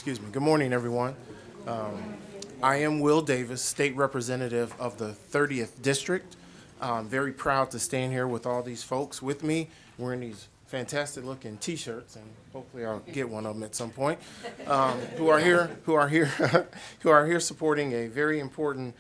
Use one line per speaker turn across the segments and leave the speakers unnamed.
Excuse me. Good morning, everyone. I am Will Davis, State Representative of the 30th District. I'm very proud to stand here with all these folks with me, wearing these fantastic looking T-shirts, and hopefully I'll get one of them at some point. Who are here supporting a very important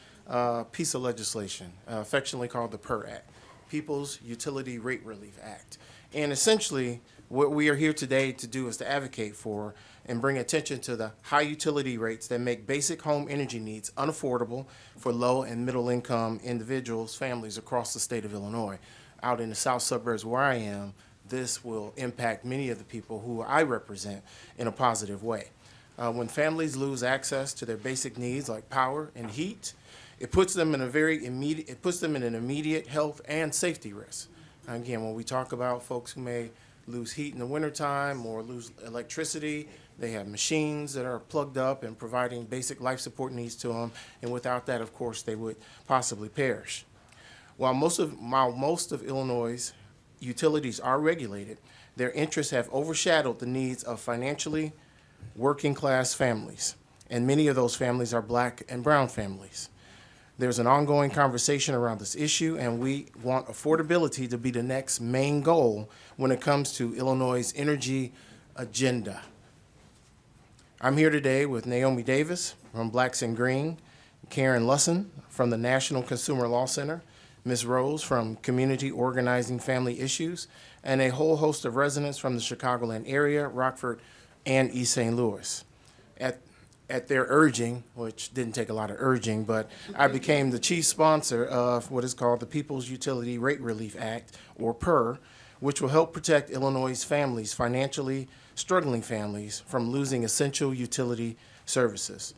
piece of legislation, affectionately called the PURR Act, People's Utility Rate Relief Act. And essentially, what we are here today to do is to advocate for and bring attention to the high utility rates that make basic home energy needs unaffordable for low and middle income individuals, families across the state of Illinois. Out in the south suburbs where I am, this will impact many of the people who I represent in a positive way. When families lose access to their basic needs like power and heat, it puts them in an immediate health and safety risk. Again, when we talk about folks who may lose heat in the wintertime or lose electricity, they have machines that are plugged up and providing basic life support needs to them, and without that, of course, they would possibly perish. While most of Illinois' utilities are regulated, their interests have overshadowed the needs of financially working class families, and many of those families are black and brown families. There's an ongoing conversation around this issue, and we want affordability to be the next main goal when it comes to Illinois' energy agenda. I'm here today with Naomi Davis from Blacks in Green, Karen Lusson from the National Consumer Law Center, Ms. Rose from Community Organizing Family Issues, and a whole host of residents from the Chicagoland area, Rockford, and East St. Louis. At their urging, which didn't take a lot of urging, but I became the chief sponsor of what is called the People's Utility Rate Relief Act, or PURR, which will help protect Illinois' families, financially struggling families, from losing essential utility services.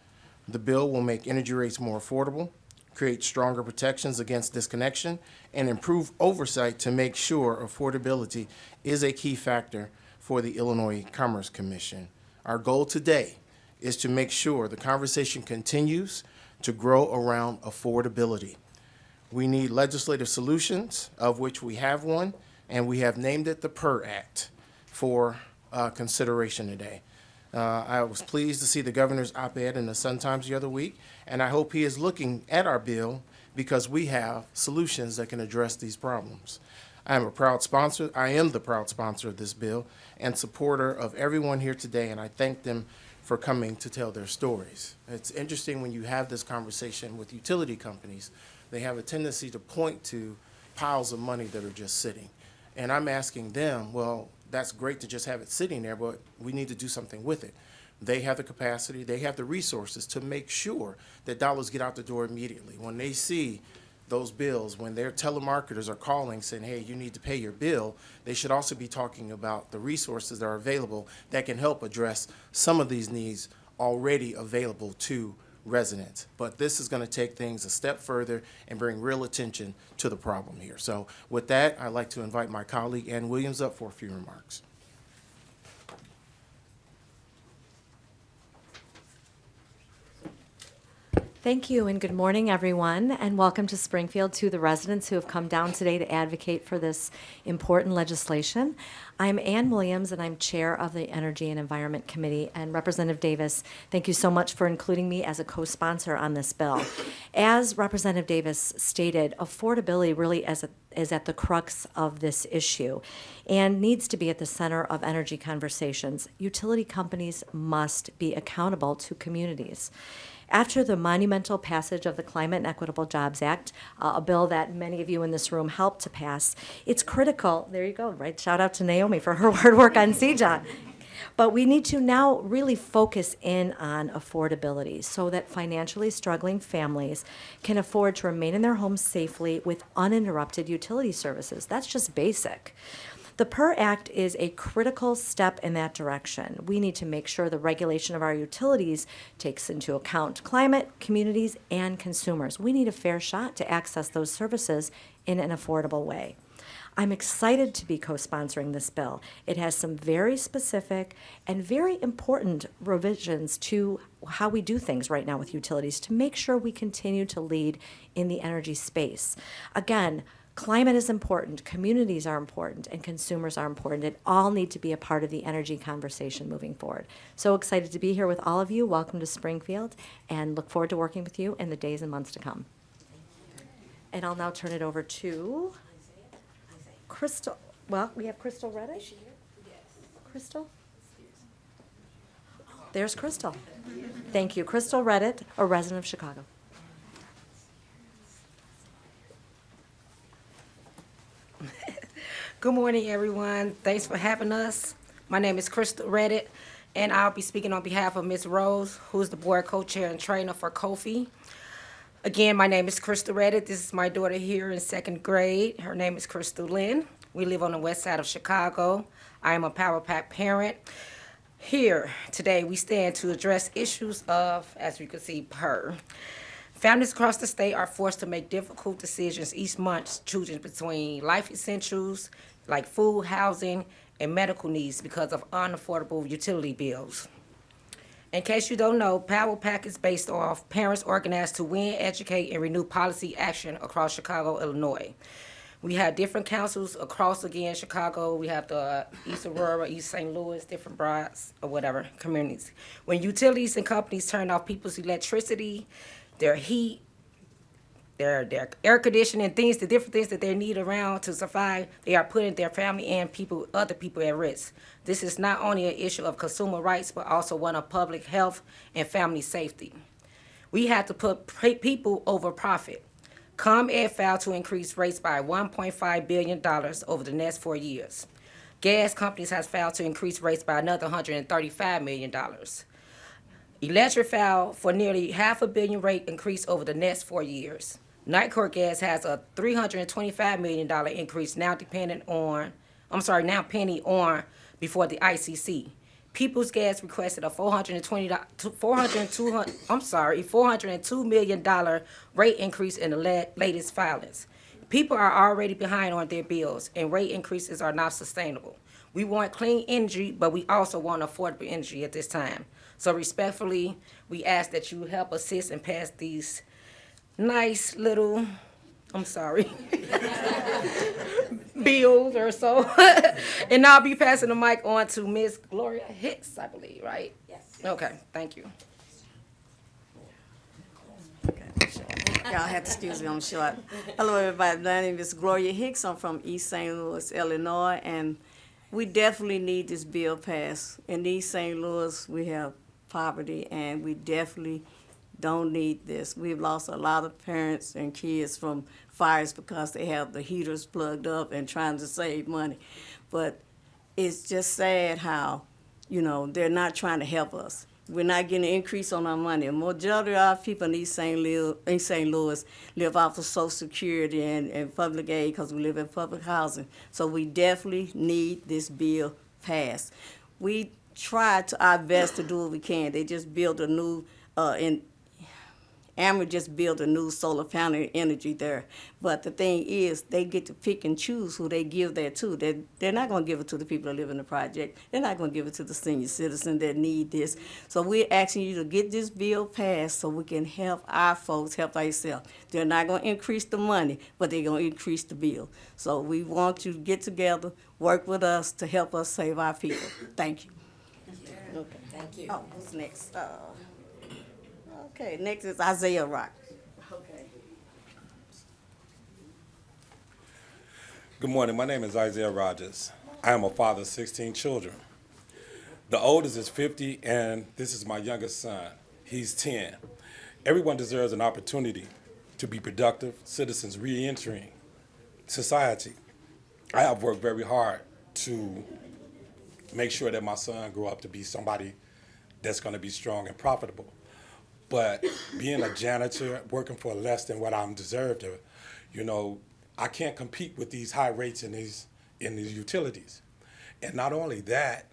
The bill will make energy rates more affordable, create stronger protections against disconnection, and improve oversight to make sure affordability is a key factor for the Illinois Commerce Commission. Our goal today is to make sure the conversation continues to grow around affordability. We need legislative solutions, of which we have one, and we have named it the PURR Act for consideration today. I was pleased to see the governor's op-ed in the Sun-Times the other week, and I hope he is looking at our bill because we have solutions that can address these problems. I am the proud sponsor of this bill and supporter of everyone here today, and I thank them for coming to tell their stories. It's interesting when you have this conversation with utility companies, they have a tendency to point to piles of money that are just sitting. And I'm asking them, well, that's great to just have it sitting there, but we need to do something with it. They have the capacity, they have the resources to make sure that dollars get out the door immediately. When they see those bills, when their telemarketers are calling saying, hey, you need to pay your bill, they should also be talking about the resources that are available that can help address some of these needs already available to residents. But this is going to take things a step further and bring real attention to the problem here. So with that, I'd like to invite my colleague, Ann Williams, up for a few remarks.
Thank you, and good morning, everyone, and welcome to Springfield, to the residents who have come down today to advocate for this important legislation. I'm Ann Williams, and I'm chair of the Energy and Environment Committee. And Representative Davis, thank you so much for including me as a co-sponsor on this bill. As Representative Davis stated, affordability really is at the crux of this issue and needs to be at the center of energy conversations. Utility companies must be accountable to communities. After the monumental passage of the Climate and Equitable Jobs Act, a bill that many of you in this room helped to pass, it's critical, there you go, right? Shout out to Naomi for her hard work on CJON. But we need to now really focus in on affordability so that financially struggling families can afford to remain in their homes safely with uninterrupted utility services. That's just basic. The PURR Act is a critical step in that direction. We need to make sure the regulation of our utilities takes into account climate, communities, and consumers. We need a fair shot to access those services in an affordable way. I'm excited to be co-sponsoring this bill. It has some very specific and very important revisions to how we do things right now with utilities to make sure we continue to lead in the energy space. Again, Climate is important, communities are important, and consumers are important. It all need to be a part of the energy conversation moving forward. So excited to be here with all of you. Welcome to Springfield, and look forward to working with you in the days and months to come. And I'll now turn it over to Crystal. Well, we have Crystal Reddish. Crystal? There's Crystal. Thank you. Crystal Reddit, a resident of Chicago.
Good morning, everyone. Thanks for having us. My name is Crystal Reddit, and I'll be speaking on behalf of Ms. Rose, who's the board co-chair and trainer for COFI. Again, my name is Crystal Reddit. This is my daughter here in second grade. Her name is Crystal Lynn. We live on the west side of Chicago. I am a Power Pack parent. Here today, we stand to address issues of, as you can see, PURR. Families across the state are forced to make difficult decisions each month, choosing between life essentials like food, housing, and medical needs because of unaffordable utility bills. In case you don't know, Power Pack is based off parents organized to win, educate, and renew policy action across Chicago, Illinois. We have different councils across, again, Chicago. We have the East Aurora, East St. Louis, different broads, or whatever, communities. When utilities and companies turn off people's electricity, their heat, their air conditioning, the different things that they need around to survive, they are putting their family and other people at risk. This is not only an issue of consumer rights, but also one of public health and family safety. We have to put people over profit. ComEd filed to increase rates by $1.5 billion over the next 4 years. Gas companies has filed to increase rates by another $135 million. Electric filed for nearly $500 million rate increase over the next 4 years. Nightcourt Gas has a $325 million increase now pending on before the ICC. People's Gas requested a $402 million rate increase in the latest filings. People are already behind on their bills, and rate increases are not sustainable. We want clean energy, but we also want affordable energy at this time. So respectfully, we ask that you help assist and pass these nice little, bills or so. And I'll be passing the mic on to Ms. Gloria Hicks, I believe, right? Yes. Okay, thank you.
Y'all have to excuse me, I'm short. Hello, everybody. My name is Gloria Hicks. I'm from East St. Louis, Illinois, and we definitely need this bill passed. In East St. Louis, we have poverty, and we definitely don't need this. We've lost a lot of parents and kids from fires because they have the heaters plugged up and trying to save money. But it's just sad how, they're not trying to help us. We're not getting an increase on our money. A majority of our people in East St. Louis live off of Social Security and public aid because we live in public housing. So we definitely need this bill passed. We try to our best to do what we can. They just built a new, Ameren just built a new solar panel energy there. But the thing is, they get to pick and choose who they give that to. They're not going to give it to the people that live in the project. They're not going to give it to the senior citizens that need this. So we're asking you to get this bill passed so we can help our folks help ourselves. They're not going to increase the money, but they're going to increase the bill. So we want you to get together, work with us to help us save our people. Thank you. Okay.
Thank you.
Oh, who's next? Okay, next is Isaiah Rock. Okay.
Good morning. My name is Isaiah Rogers. I am a father of 16 children. The oldest is 50, and this is my youngest son. He's 10. Everyone deserves an opportunity to be productive citizens re-entering society. I have worked very hard to make sure that my son grew up to be somebody that's going to be strong and profitable. But being a janitor, working for less than what I'm deserved of, I can't compete with these high rates in these utilities. And not only that,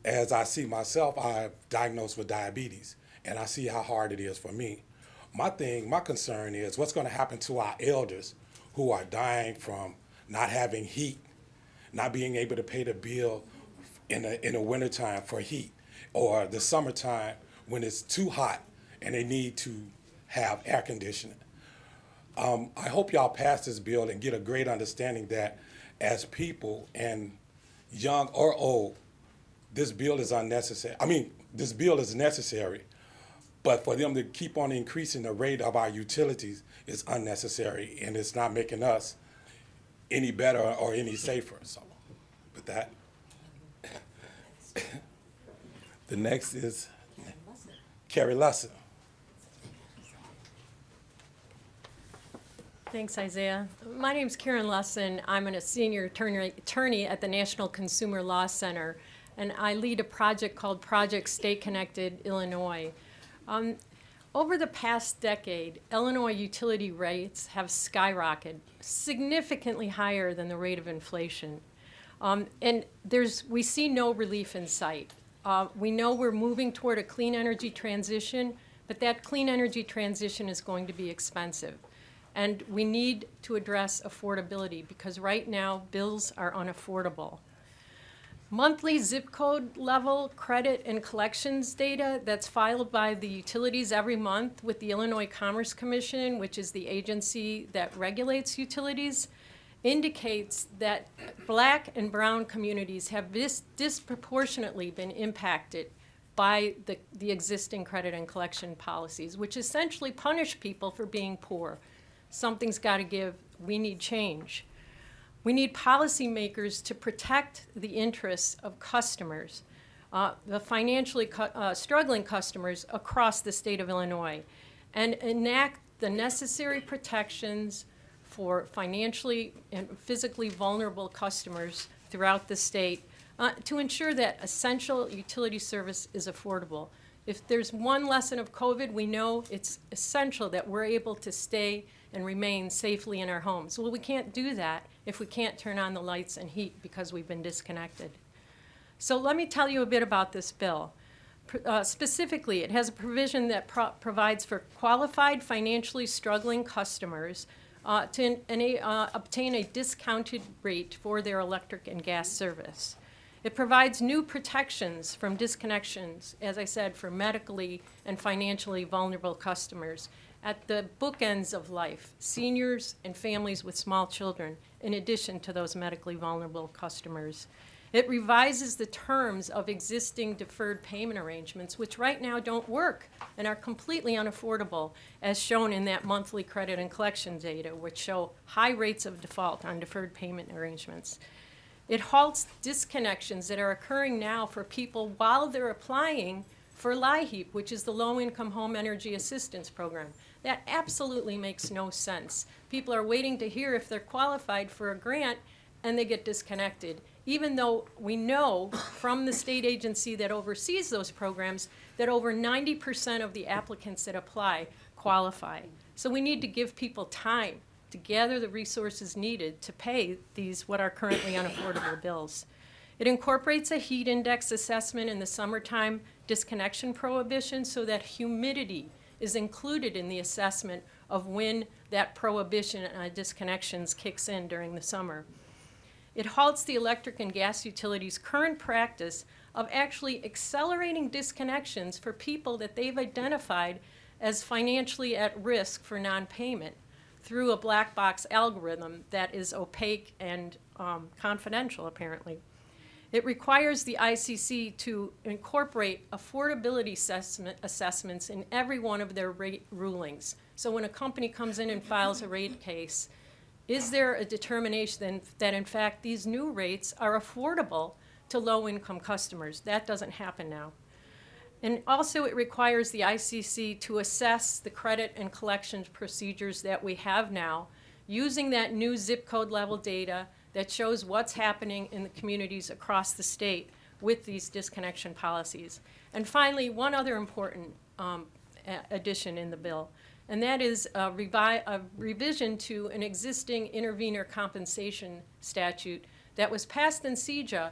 as I see myself, I'm diagnosed with diabetes, and I see how hard it is for me. My concern is what's going to happen to our elders who are dying from not having heat, not being able to pay the bill in the wintertime for heat, or the summertime when it's too hot and they need to have air conditioning. I hope y'all pass this bill and get a great understanding that as people, and young or old, this bill is unnecessary. I mean, this bill is necessary, but for them to keep on increasing the rate of our utilities is unnecessary, and it's not making us any better or any safer. So with that, the next is Carrie Lusson.
Thanks, Isaiah. My name's Karen Lusson. I'm a senior attorney at the National Consumer Law Center, and I lead a project called Project Stay Connected Illinois. Over the past decade, Illinois utility rates have skyrocketed, significantly higher than the rate of inflation. And we see no relief in sight. We know we're moving toward a clean energy transition, but that clean energy transition is going to be expensive. And we need to address affordability because right now bills are unaffordable. Monthly zip code level credit and collections data that's filed by the utilities every month with the Illinois Commerce Commission, which is the agency that regulates utilities, indicates that Black and brown communities have disproportionately been impacted by the existing credit and collection policies, which essentially punish people for being poor. Something's got to give. We need change. We need policymakers to protect the interests of customers, the financially struggling customers across the state of Illinois, and enact the necessary protections for financially and physically vulnerable customers throughout the state to ensure that essential utility service is affordable. If there's one lesson of COVID, we know it's essential that we're able to stay and remain safely in our homes. Well, we can't do that if we can't turn on the lights and heat because we've been disconnected. So let me tell you a bit about this bill. Specifically, it has a provision that provides for qualified financially struggling customers to obtain a discounted rate for their electric and gas service. It provides new protections from disconnections, as I said, for medically and financially vulnerable customers at the bookends of life, seniors and families with small children, in addition to those medically vulnerable customers. It revises the terms of existing deferred payment arrangements, which right now don't work and are completely unaffordable, as shown in that monthly credit and collection data, which show high rates of default on deferred payment arrangements. It halts disconnections that are occurring now for people while they're applying for LIHEAP, which is the Low-Income Home Energy Assistance Program. That absolutely makes no sense. People are waiting to hear if they're qualified for a grant, and they get disconnected, even though we know from the state agency that oversees those programs that over 90% of the applicants that apply qualify. So we need to give people time to gather the resources needed to pay these what are currently unaffordable bills. It incorporates a heat index assessment in the summertime disconnection prohibition so that humidity is included in the assessment of when that prohibition on disconnections kicks in during the summer. It halts the electric and gas utilities' current practice of actually accelerating disconnections for people that they've identified as financially at risk for non-payment through a black box algorithm that is opaque and confidential, apparently. It requires the ICC to incorporate affordability assessments in every one of their rate rulings. So when a company comes in and files a rate case, is there a determination that in fact these new rates are affordable to low-income customers? That doesn't happen now. And also it requires the ICC to assess the credit and collections procedures that we have now using that new zip code level data that shows what's happening in the communities across the state with these disconnection policies. And finally, one other important addition in the bill, and that is a revision to an existing intervenor compensation statute that was passed in CEJA,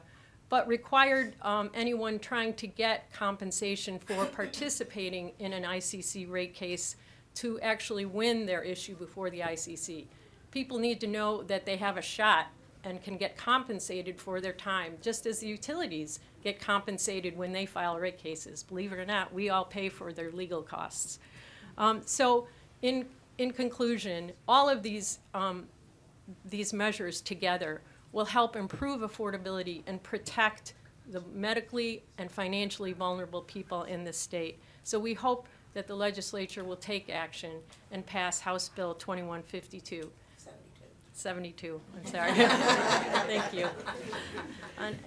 but required anyone trying to get compensation for participating in an ICC rate case to actually win their issue before the ICC. People need to know that they have a shot and can get compensated for their time, just as the utilities get compensated when they file rate cases. Believe it or not, we all pay for their legal costs. So in in conclusion, all of these measures together will help improve affordability and protect the medically and financially vulnerable people in this state. So we hope that the legislature will take action and pass House Bill 2152. 72, I'm sorry. Thank you.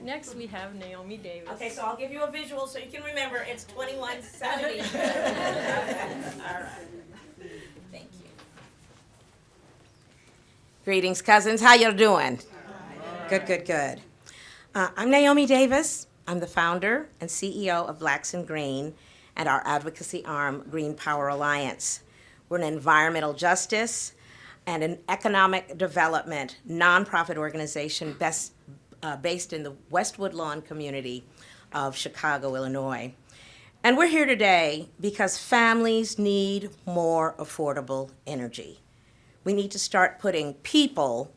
Next, we have Naomi Davis.
Okay, so I'll give you a visual so you can remember. It's 2170. All right. Thank you.
Greetings, cousins. How you doing? Good, good, good. I'm Naomi Davis. I'm the founder and CEO of Blacks in Green and our advocacy arm, Green Power Alliance. We're an environmental justice and an economic development nonprofit organization based in the Westwood Lawn community of Chicago, Illinois. And we're here today because families need more affordable energy. We need to start putting people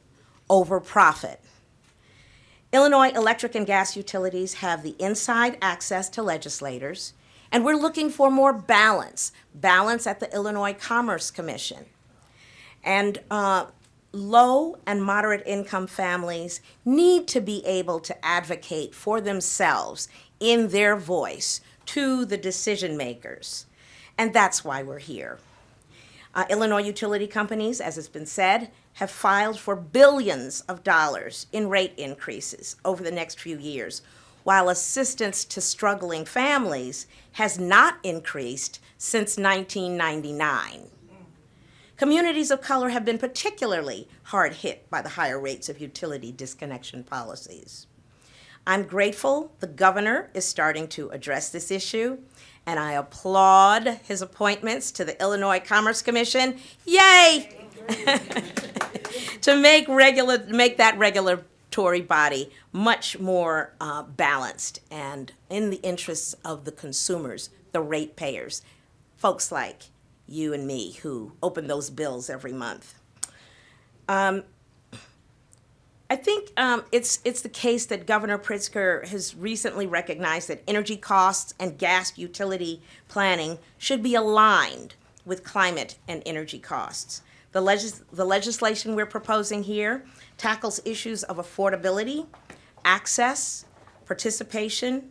over profit. Illinois electric and gas utilities have the inside access to legislators, and we're looking for more balance at the Illinois Commerce Commission. And low and moderate income families need to be able to advocate for themselves in their voice to the decision makers. And that's why we're here. Illinois utility companies, as has been said, have filed for billions of dollars in rate increases over the next few years, while assistance to struggling families has not increased since 1999. Communities of color have been particularly hard hit by the higher rates of utility disconnection policies. I'm grateful the governor is starting to address this issue, and I applaud his appointments to the Illinois Commerce Commission. Yay! To make that regulatory body much more balanced and in the interests of the consumers, the ratepayers, folks like you and me who open those bills every month. I think it's the case that Governor Pritzker has recently recognized that energy costs and gas utility planning should be aligned with climate and energy costs. The legislation we're proposing here tackles issues of affordability, access, participation,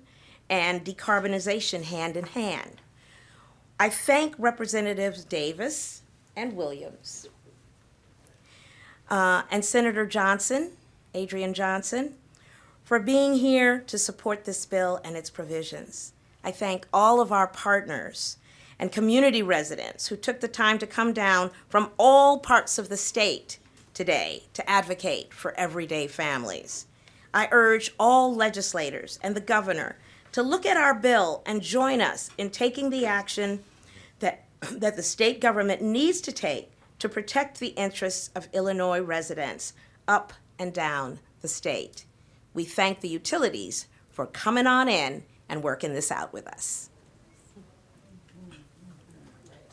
and decarbonization hand in hand. I thank Representatives Davis and Williams and Senator Johnson, Adrian Johnson, for being here to support this bill and its provisions. I thank all of our partners and community residents who took the time to come down from all parts of the state today to advocate for everyday families. I urge all legislators and the governor to look at our bill and join us in taking the action that the state government needs to take to protect the interests of Illinois residents up and down the state. We thank the utilities for coming on in and working this out with us.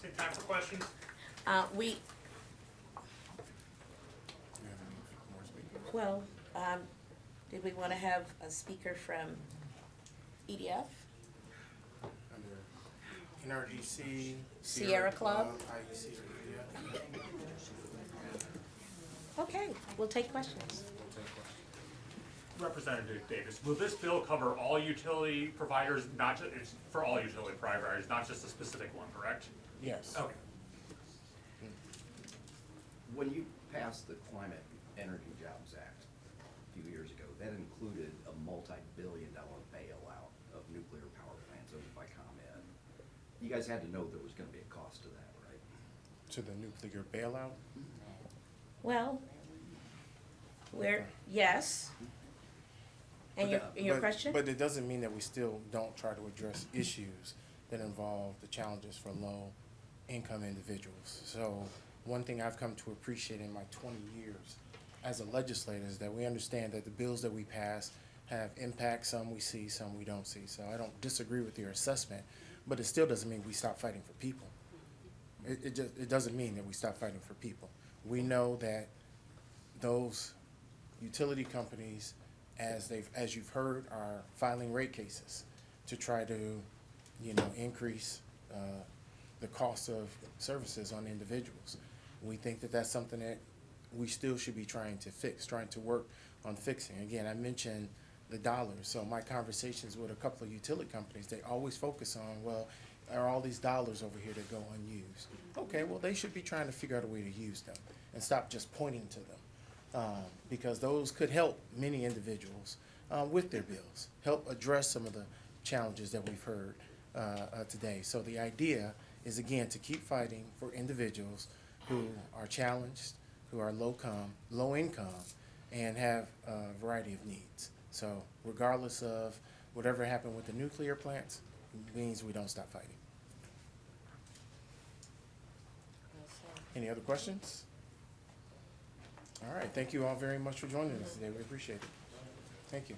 Take time for questions.
Did we want to have a speaker from EDF?
NRDC,
Sierra Club?
IEC, yeah.
Okay, we'll take questions.
Representative Davis, will this bill cover all utility providers, not just, it's for all utility providers, not just a specific one, correct?
Yes.
Okay.
When you passed the Climate Energy Jobs Act a few years ago, that included a multi-billion-dollar bailout of nuclear power plants owned by ComEd. You guys had to know there was going to be a cost to that, right?
To the nuclear bailout?
Well, yes. And your
But-
question?
But it doesn't mean that we still don't try to address issues that involve the challenges for low-income individuals. So one thing I've come to appreciate in my 20 years as a legislator is that we understand that the bills that we pass have impact. Some we see, some we don't see. So I don't disagree with your assessment, but it still doesn't mean we stop fighting for people. It doesn't mean that we stop fighting for people. We know that those utility companies, as you've heard, are filing rate cases to try to, increase the cost of services on individuals. We think that that's something that we still should be trying to fix, trying to work on fixing. Again, I mentioned the dollars. So my conversations with a couple of utility companies, they always focus on, well, are all these dollars over here that go unused? Okay, well, they should be trying to figure out a way to use them and stop just pointing to them. Because those could help many individuals with their bills, help address some of the challenges that we've heard today. So the idea is, again, to keep fighting for individuals who are challenged, who are low income, and have a variety of needs. So regardless of whatever happened with the nuclear plants, it means we don't stop fighting. Any other questions? All right, thank you all very much for joining us today. We appreciate it. Thank you.